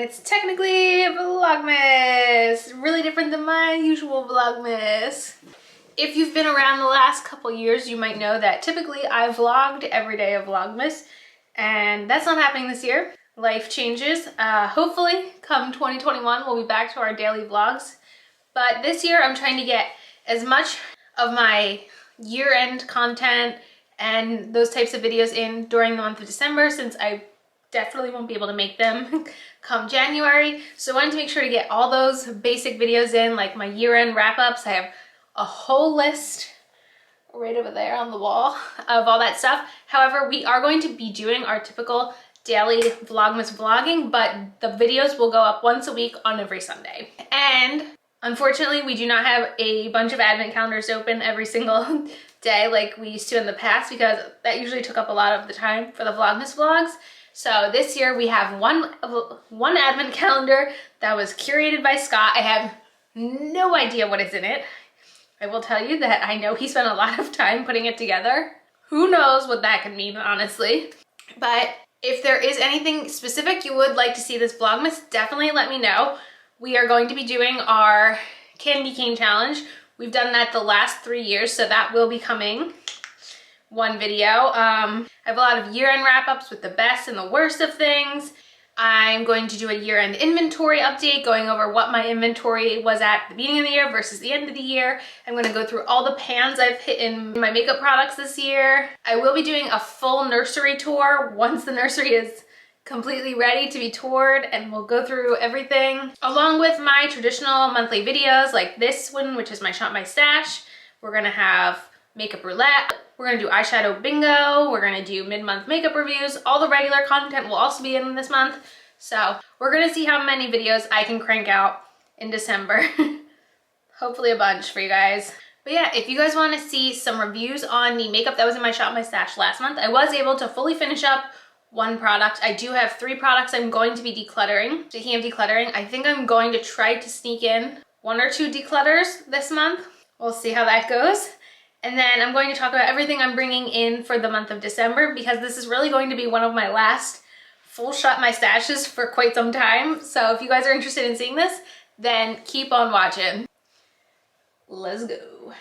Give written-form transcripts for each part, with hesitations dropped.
it's technically Vlogmas. Really different than my usual Vlogmas. If you've been around the last couple years, you might know that typically I vlogged every day of Vlogmas, and that's not happening this year. Life changes. Hopefully come 2021 we'll be back to our daily vlogs, but this year I'm trying to get as much of my year-end content and those types of videos in during the month of December, since I definitely won't be able to make them come January. So I wanted to make sure to get all those basic videos in, like my year-end wrap-ups. I have a whole list right over there on the wall of all that stuff. However, we are going to be doing our typical daily Vlogmas vlogging, but the videos will go up once a week on every Sunday. And unfortunately, we do not have a bunch of advent calendars open every single day like we used to in the past, because that usually took up a lot of the time for the Vlogmas vlogs. So this year we have one advent calendar that was curated by Scott. I have no idea what is in it. I will tell you that I know he spent a lot of time putting it together. Who knows what that could mean, honestly. But if there is anything specific you would like to see this Vlogmas, definitely let me know. We are going to be doing our candy cane challenge. We've done that the last 3 years, so that will be coming one video. I have a lot of year-end wrap-ups with the best and the worst of things. I'm going to do a year-end inventory update, going over what my inventory was at the beginning of the year versus the end of the year. I'm going to go through all the pans I've hit in my makeup products this year. I will be doing a full nursery tour once the nursery is completely ready to be toured, and we'll go through everything along with my traditional monthly videos like this one, which is my Shop My Stash. We're going to have makeup roulette. We're gonna do eyeshadow bingo. We're gonna do mid-month makeup reviews. All the regular content will also be in this month. So we're gonna see how many videos I can crank out in December. Hopefully a bunch for you guys. But yeah, if you guys wanna see some reviews on the makeup that was in my Shop My Stash last month, I was able to fully finish up one product. I do have 3 products I'm going to be decluttering. Speaking of decluttering, I think I'm going to try to sneak in 1 or 2 declutters this month. We'll see how that goes. And then I'm going to talk about everything I'm bringing in for the month of December, because this is really going to be one of my last full Shop My Stashes for quite some time. So if you guys are interested in seeing this, then keep on watching. Let's go.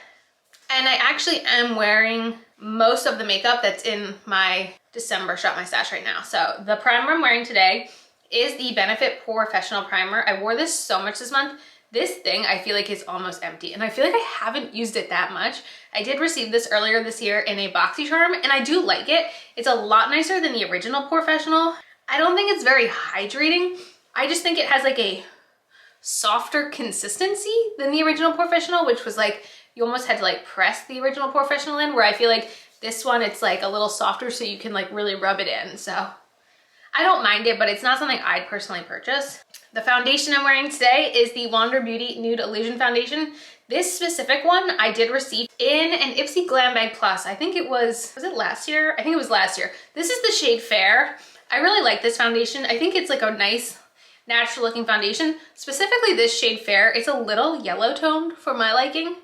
And I actually am wearing most of the makeup that's in my December Shop My Stash right now. So the primer I'm wearing today is the Benefit Professional Primer. I wore this so much this month. This thing I feel like is almost empty, and I feel like I haven't used it that much. I did receive this earlier this year in a BoxyCharm, and I do like it. It's a lot nicer than the original Professional. I don't think it's very hydrating. I just think it has like a softer consistency than the original Professional, which was like, you almost had to like press the original Professional in, where I feel like this one, it's like a little softer so you can like really rub it in. So I don't mind it, but it's not something I'd personally purchase. The foundation I'm wearing today is the Wander Beauty Nude Illusion Foundation. This specific one I did receive in an Ipsy Glam Bag Plus. I think it was it last year? I think it was last year. This is the shade Fair. I really like this foundation. I think it's like a nice natural looking foundation. Specifically this shade Fair, it's a little yellow toned for my liking.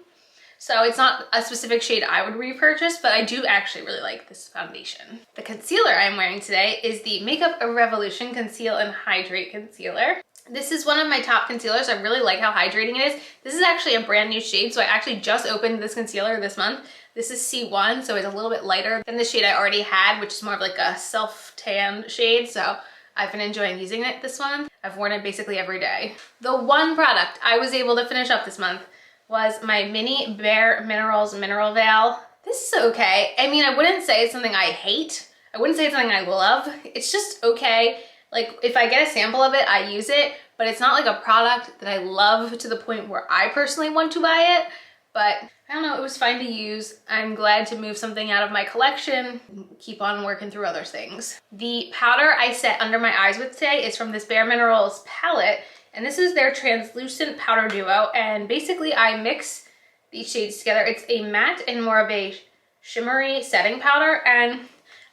So it's not a specific shade I would repurchase, but I do actually really like this foundation. The concealer I'm wearing today is the Makeup Revolution Conceal and Hydrate Concealer. This is one of my top concealers. I really like how hydrating it is. This is actually a brand new shade, so I actually just opened this concealer this month. This is C1, so it's a little bit lighter than the shade I already had, which is more of like a self-tan shade, so I've been enjoying using it this month. I've worn it basically every day. The one product I was able to finish up this month was my mini Bareminerals Mineral Veil. This is okay. I mean, I wouldn't say it's something I hate. I wouldn't say it's something I love. It's just okay. Like, if I get a sample of it, I use it, but it's not like a product that I love to the point where I personally want to buy it. But I don't know, it was fine to use. I'm glad to move something out of my collection and keep on working through other things. The powder I set under my eyes with today is from this Bareminerals Palette, and this is their translucent powder duo, and basically I mix these shades together. It's a matte and more of a shimmery setting powder, and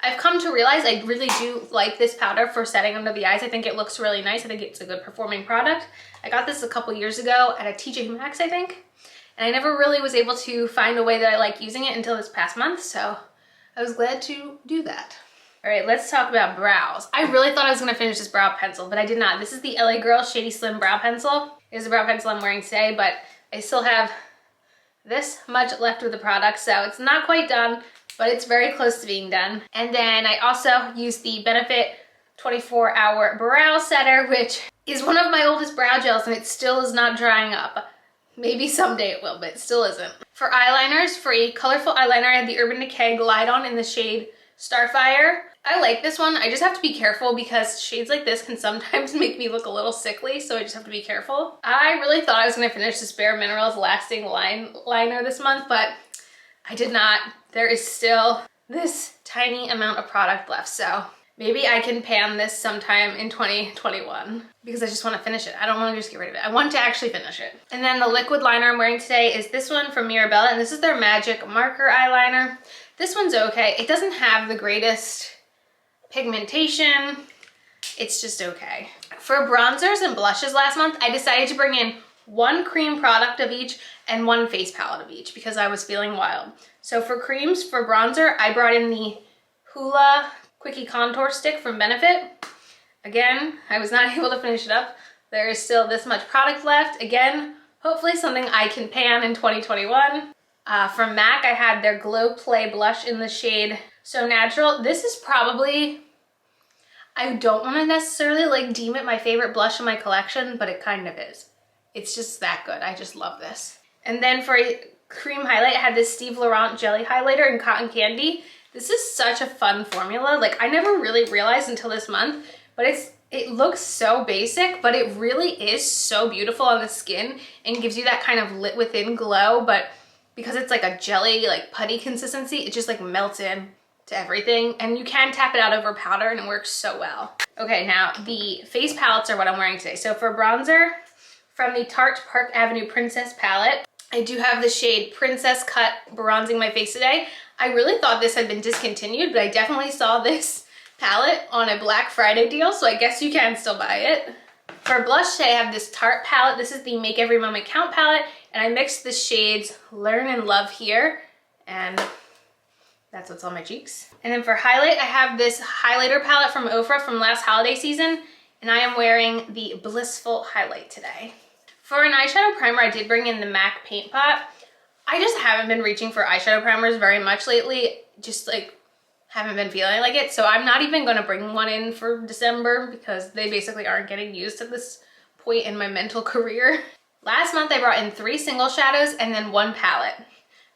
I've come to realize I really do like this powder for setting under the eyes. I think it looks really nice. I think it's a good performing product. I got this a couple years ago at a TJ Maxx, I think, and I never really was able to find a way that I like using it until this past month, so I was glad to do that. All right, let's talk about brows. I really thought I was gonna finish this brow pencil, but I did not. This is the LA Girl Shady Slim Brow Pencil. It is the brow pencil I'm wearing today, but I still have this much left of the product, so it's not quite done, but it's very close to being done. And then I also used the Benefit 24-Hour Brow Setter, which is one of my oldest brow gels, and it still is not drying up. Maybe someday it will, but it still isn't. For eyeliners, for a colorful eyeliner, I had the Urban Decay Glide On in the shade Starfire. I like this one. I just have to be careful because shades like this can sometimes make me look a little sickly, so I just have to be careful. I really thought I was gonna finish this Bareminerals Lasting Liner this month, but I did not. There is still this tiny amount of product left, so maybe I can pan this sometime in 2021 because I just want to finish it. I don't want to just get rid of it. I want to actually finish it. And then the liquid liner I'm wearing today is this one from Mirabella, and this is their Magic Marker Eyeliner. This one's okay. It doesn't have the greatest pigmentation. It's just okay. For bronzers and blushes last month, I decided to bring in one cream product of each and one face palette of each because I was feeling wild. So for creams, for bronzer, I brought in the Hoola Quickie Contour Stick from Benefit. Again, I was not able to finish it up. There is still this much product left. Again, hopefully something I can pan in 2021. From MAC, I had their Glow Play Blush in the shade So Natural. This is probably, I don't want to necessarily like deem it my favorite blush in my collection, but it kind of is. It's just that good. I just love this. And then for a cream highlight, I had this Steve Laurent Jelly Highlighter in Cotton Candy. This is such a fun formula. Like, I never really realized until this month, but it looks so basic, but it really is so beautiful on the skin and gives you that kind of lit within glow. But because it's like a jelly, like putty consistency, it just like melts in to everything. And you can tap it out over powder and it works so well. Okay, now the face palettes are what I'm wearing today. So for bronzer, from the Tarte Park Ave Princess palette, I do have the shade Princess Cut Bronzing My Face today. I really thought this had been discontinued, but I definitely saw this palette on a Black Friday deal, so I guess you can still buy it. For blush today, I have this Tarte palette. This is the Make Every Moment Count palette, and I mixed the shades Learn and Love here, and that's what's on my cheeks. And then for highlight, I have this highlighter palette from Ofra from last holiday season, and I am wearing the Blissful Highlight today. For an eyeshadow primer, I did bring in the MAC Paint Pot. I just haven't been reaching for eyeshadow primers very much lately. Just like haven't been feeling like it. So I'm not even gonna bring one in for December because they basically aren't getting used at this point in my mental career. Last month I brought in 3 single shadows and then 1 palette.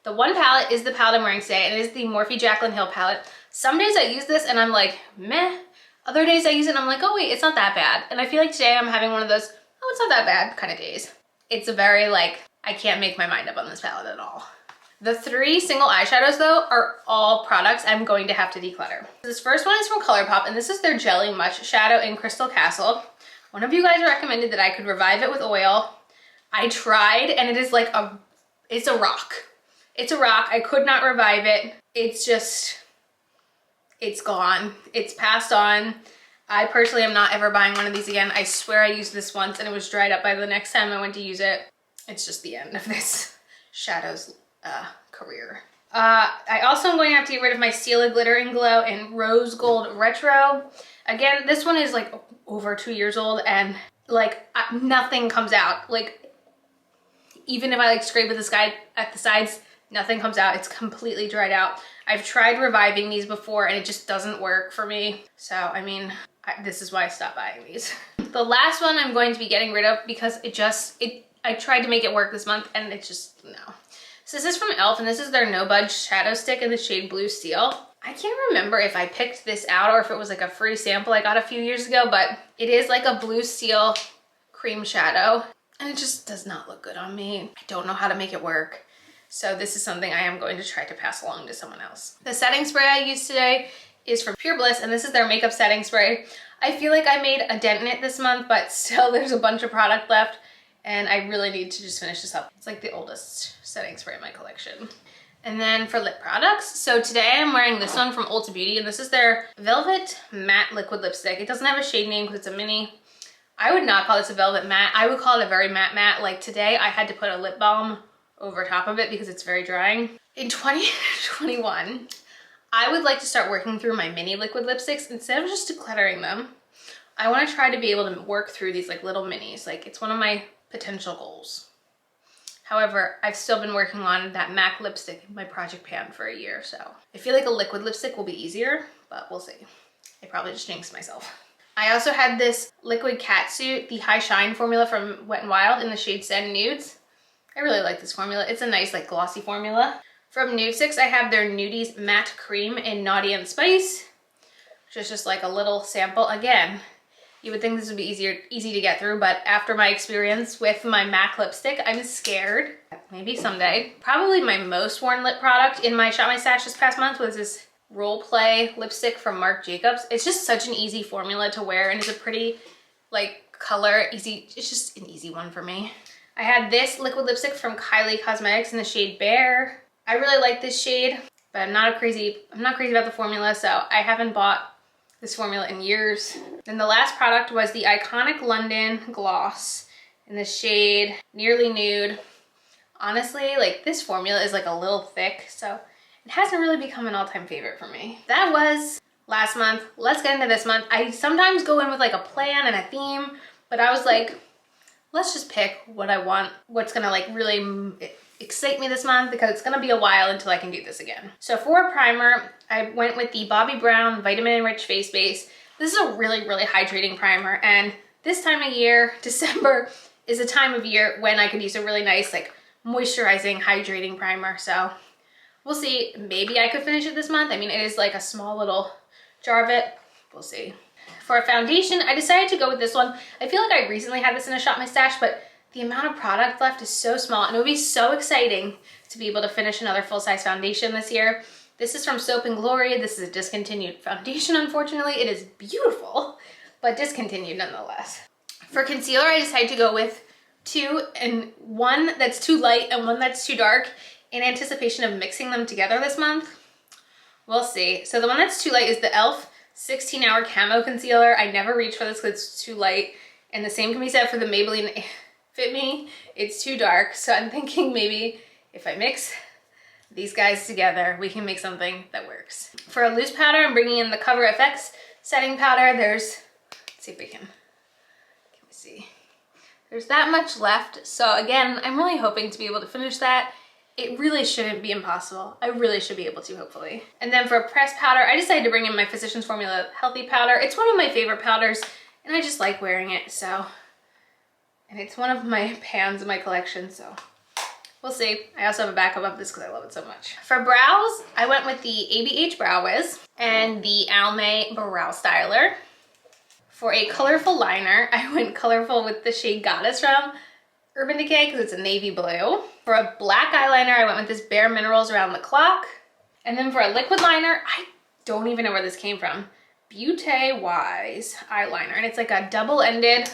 The 1 palette is the palette I'm wearing today, and it is the Morphe Jaclyn Hill palette. Some days I use this and I'm like, meh. Other days I use it and I'm like, oh wait, it's not that bad. And I feel like today I'm having one of those, oh, it's not that bad kind of days. It's a very like, I can't make my mind up on this palette at all. The 3 single eyeshadows though are all products I'm going to have to declutter. This first one is from ColourPop, and this is their Jelly Much Shadow in Crystal Castle. One of you guys recommended that I could revive it with oil. I tried, and it is like it's a rock. It's a rock. I could not revive it. It's just, it's gone. It's passed on. I personally am not ever buying one of these again. I swear I used this once and it was dried up by the next time I went to use it. It's just the end of this Shadows career. I also am going to have to get rid of my Stila Glitter and Glow in Rose Gold Retro. Again, this one is like over 2 years old, and like nothing comes out. Like even if I like scrape with this guy at the sides, nothing comes out. It's completely dried out. I've tried reviving these before and it just doesn't work for me. So, I mean, this is why I stopped buying these. The last one I'm going to be getting rid of because I tried to make it work this month and it's just, no. So this is from e.l.f. and this is their No Budge Shadow Stick in the shade Blue Steel. I can't remember if I picked this out or if it was like a free sample I got a few years ago, but it is like a Blue Steel cream shadow and it just does not look good on me. I don't know how to make it work. So this is something I am going to try to pass along to someone else. The setting spray I used today is from Pure Bliss, and this is their makeup setting spray. I feel like I made a dent in it this month, but still there's a bunch of product left and I really need to just finish this up. It's like the oldest setting spray in my collection. And then for lip products, so today I'm wearing this one from Ulta Beauty, and this is their Velvet Matte Liquid Lipstick. It doesn't have a shade name because it's a mini. I would not call this a velvet matte. I would call it a very matte matte. Like today I had to put a lip balm over top of it because it's very drying. In 2021, I would like to start working through my mini liquid lipsticks instead of just decluttering them. I want to try to be able to work through these like little minis. Like it's one of my potential goals. However, I've still been working on that MAC lipstick in my project pan for a year, so I feel like a liquid lipstick will be easier, but we'll see. I probably just jinxed myself. I also had this liquid catsuit, the High Shine formula from Wet n Wild in the shade Sand Nudes. I really like this formula. It's a nice like glossy formula. From Nude 6, I have their Nudies Matte Cream in Naughty and Spice, which is just like a little sample. Again, you would think this would be easy to get through, but after my experience with my MAC lipstick, I'm scared. Maybe someday. Probably my most worn lip product in my Shop My Stash this past month was this Role Play lipstick from Marc Jacobs. It's just such an easy formula to wear, and it's a pretty like color, easy. It's just an easy one for me. I had this liquid lipstick from Kylie Cosmetics in the shade Bear. I really like this shade, but I'm not crazy about the formula, so I haven't bought this formula in years. Then the last product was the Iconic London Gloss in the shade Nearly Nude. Honestly, like this formula is like a little thick, so it hasn't really become an all-time favorite for me. That was last month. Let's get into this month. I sometimes go in with like a plan and a theme, but I was like, let's just pick what I want, what's gonna like really excite me this month, because it's gonna be a while until I can do this again. So for a primer, I went with the Bobbi Brown Vitamin Enriched Face Base. This is a really, really hydrating primer, and this time of year, December, is a time of year when I could use a really nice like moisturizing, hydrating primer. So we'll see. Maybe I could finish it this month. I mean, it is like a small little jar of it. We'll see. For a foundation, I decided to go with this one. I feel like I recently had this in a Shop My Stash, but the amount of product left is so small, and it would be so exciting to be able to finish another full-size foundation this year. This is from Soap & Glory. This is a discontinued foundation, unfortunately. It is beautiful, but discontinued nonetheless. For concealer, I decided to go with two, and one that's too light and one that's too dark, in anticipation of mixing them together this month. We'll see. So the one that's too light is the e.l.f. 16-Hour Camo Concealer. I never reach for this because it's too light, and the same can be said for the Maybelline Fit Me. It's too dark, so I'm thinking maybe if I mix these guys together, we can make something that works. For a loose powder, I'm bringing in the Cover FX setting powder. Let's see if we can see. There's that much left, so again, I'm really hoping to be able to finish that. It really shouldn't be impossible. I really should be able to, hopefully. And then for a pressed powder, I decided to bring in my Physicians Formula Healthy Powder. It's one of my favorite powders, and I just like wearing it, so. And it's one of my pans in my collection, so we'll see. I also have a backup of this because I love it so much. For brows, I went with the ABH Brow Wiz and the Almay Brow Styler. For a colorful liner, I went colorful with the shade Goddess from Urban Decay because it's a navy blue. For a black eyeliner, I went with this Bareminerals Around the Clock. And then for a liquid liner, I don't even know where this came from. Beauté Wise eyeliner, and it's like a double-ended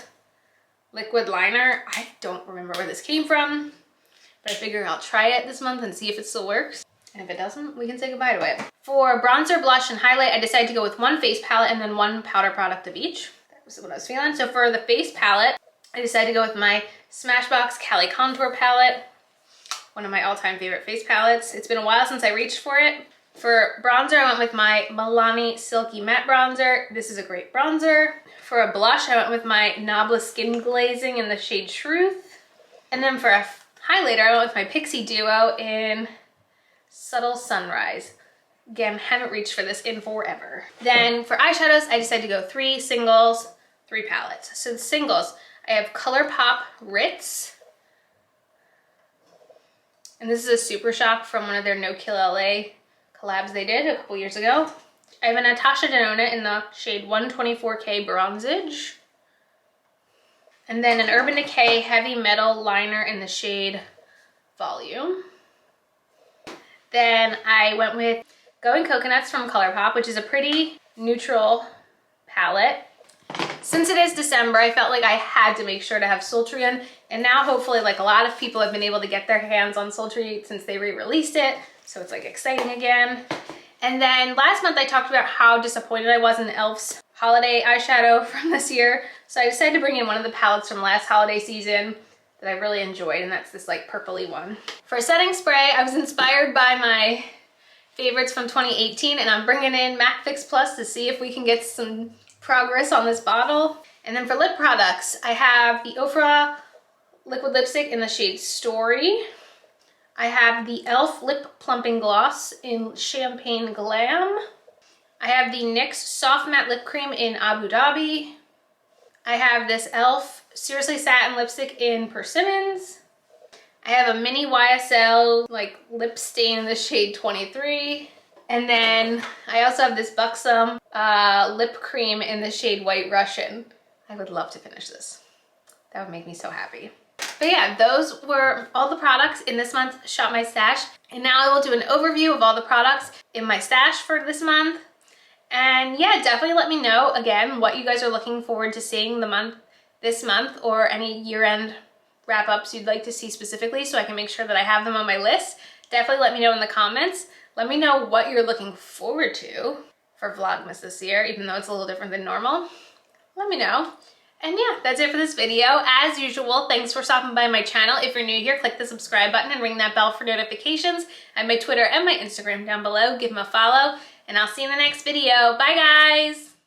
liquid liner. I don't remember where this came from, but I figure I'll try it this month and see if it still works. And if it doesn't, we can say goodbye to it. For bronzer, blush, and highlight, I decided to go with one face palette and then one powder product of each. That was what I was feeling. So for the face palette, I decided to go with my Smashbox Cali Contour palette, one of my all-time favorite face palettes. It's been a while since I reached for it. For bronzer, I went with my Milani Silky Matte Bronzer. This is a great bronzer. For a blush, I went with my Nabla Skin Glazing in the shade Truth. And then for a highlighter, I went with my Pixie Duo in Subtle Sunrise. Again, haven't reached for this in forever. Then for eyeshadows, I decided to go 3 singles, 3 palettes. So the singles, I have ColourPop Ritz. And this is a Super Shock from one of their No Kill LA collabs they did a couple years ago. I have a Natasha Denona in the shade 124K Bronzage. And then an Urban Decay Heavy Metal Liner in the shade Volume. Then I went with Going Coconuts from ColourPop, which is a pretty neutral palette. Since it is December, I felt like I had to make sure to have Sultry in, and now hopefully like a lot of people have been able to get their hands on Sultry since they re-released it, so it's like exciting again. And then last month I talked about how disappointed I was in e.l.f.'s holiday eyeshadow from this year, so I decided to bring in one of the palettes from last holiday season that I really enjoyed, and that's this like purpley one. For a setting spray, I was inspired by my favorites from 2018, and I'm bringing in MAC Fix Plus to see if we can get some progress on this bottle. And then for lip products, I have the Ofra liquid lipstick in the shade Story. I have the e.l.f. lip plumping gloss in Champagne Glam. I have the NYX soft matte lip cream in Abu Dhabi. I have this e.l.f. Seriously Satin lipstick in Persimmons. I have a mini YSL like lip stain in the shade 23. And then I also have this Buxom lip cream in the shade White Russian. I would love to finish this. That would make me so happy. But yeah, those were all the products in this month's Shop My Stash. And now I will do an overview of all the products in my stash for this month. And yeah, definitely let me know, again, what you guys are looking forward to seeing this month, or any year-end wrap-ups you'd like to see specifically, so I can make sure that I have them on my list. Definitely let me know in the comments. Let me know what you're looking forward to for Vlogmas this year, even though it's a little different than normal. Let me know. And yeah, that's it for this video. As usual, thanks for stopping by my channel. If you're new here, click the subscribe button and ring that bell for notifications. I have my Twitter and my Instagram down below. Give them a follow, and I'll see you in the next video. Bye, guys!